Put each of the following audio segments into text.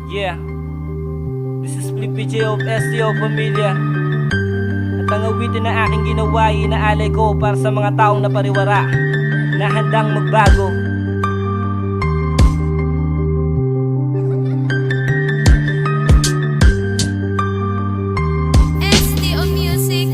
Yeah, this is Flippy J of STO Pamilya. At ang awitin na aking ginawa ay inaalay ko para sa mga taong napariwara na handang magbago. STO Music.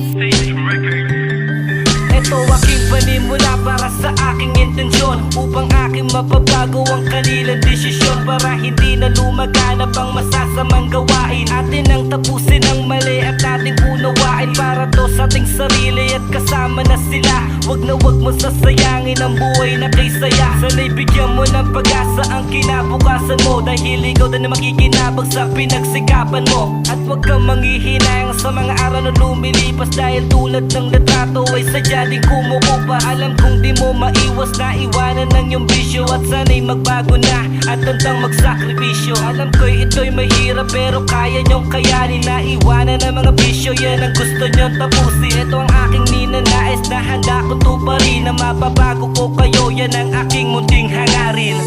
Ito aking panimula para sa aking intensyon, upang aking mapabago ang kanilang desisyon, para hindi na lumaganap ang masasamang gawain. Atin ang tapusin ang mali at ating unawain, para to sa ating sarili at kasama na sila. Wag na wag mo sasayangin ang buhay na kay saya. Sana'y bigyan mo ng pag-asa ang kinabukasan mo, dahil ikaw din na makikinabang sa pinagsikapan mo. At wag kang manghihinayang sa mga araw na lumilipas, dahil tulad ng litrato ay sadya din kumukupa. Alam kong di mo maiwas na iwanan ng iyong bisyo, at sana'y magbago na at tandang magsakripisyo. Alam ko'y ito'y mahirap pero kaya niyong kayanin, na iwanan ang mga bisyo. Yan ang gusto niyong tapusin. Ito ang aking ninanais na handa ko tuparin, na mapabago ko kayo. Yan ang aking munting hangarin.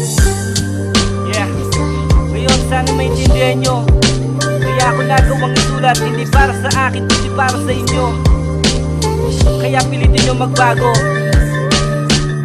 Yeah, ngayon sana maintindihan nyo, kaya ako nagawang isulat, hindi para sa akin kundi para sa inyo. Kaya pilitin nyo magbago.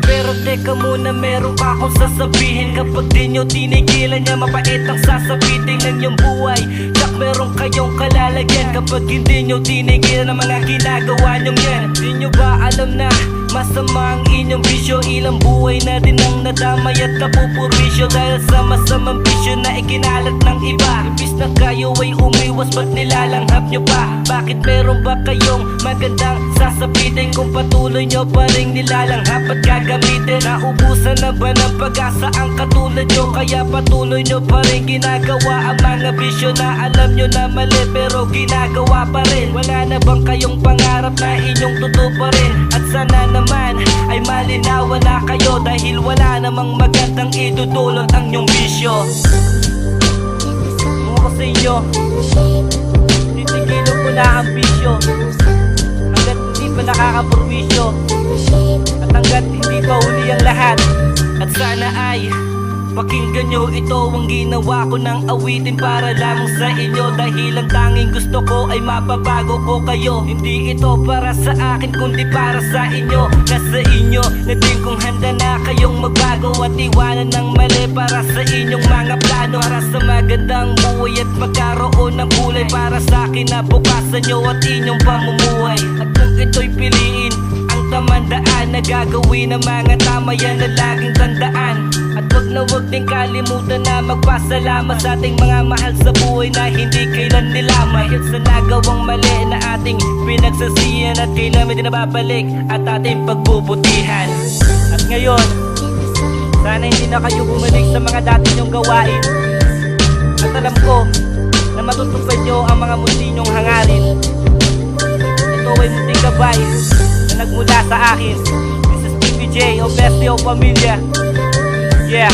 Pero teka muna, meron pa akong sasabihin. Kapag di nyo tinigilan niya, mapait ang sasabitin ng iyong buhay. Tsak meron kayong kalalagyan kapag hindi nyo tinigilan ang mga ginagawa nyong yan. Di nyo ba alam na masama ang inyong bisyo? Ilang buhay na din ang nadamay at napupurisyo, dahil sa masamang bisyo na ikinalat ng iba. Imbis na kayo ay umiwas, ba't nilalanghap nyo pa? Bakit meron ba kayong magandang sasabitin, kung patuloy nyo pa rin nilalanghap at gagamitin? Naubusan na ba ng pag-asa ang katulad nyo, kaya patuloy nyo pa rin ginagawa ang mga bisyo na alam nyo na mali pero ginagawa pa rin? Wala na bang kayong pangarap na inyong tutuparin? At sana naman ay malinawan na kayo, dahil wala namang magandang idudulot ang inyong bisyo. Kung sa inyo, titigilin ko na ang bisyo hanggat hindi pa nakakapurwisyo, at hanggat hindi pa huli ang lahat. At sana ay pakinggan nyo, ito ang ginawa ko ng awitin para lamang sa inyo, dahil ang tanging gusto ko ay mapabago ko kayo. Hindi ito para sa akin kundi para sa inyo. Nasa inyo na din kung handa na kayong magbago at iwanan ng mali para sa inyong mga plano, para sa magandang buhay at magkaroon ng kulay para sa akin na bukasan nyo at inyong pamumuhay. At kung ito'y piliin ang tamandaan na gagawin ng mga tama, yan na laging tandaan. At wag na wag din kalimutan na magpasalamat sa ating mga mahal sa buhay na hindi kailan nilamay, dahil sa nagawang mali na ating pinagsasihan, at kailan din nababalik at ating pagbubutihan. At ngayon, sana hindi na kayo bumalik sa mga dati nyong gawain, at alam ko na matutupad nyo ang mga munti nyong hangarin. Ito ay munting gabay na nagmula sa akin. This is PPJ of STO Pamilya. Yeah.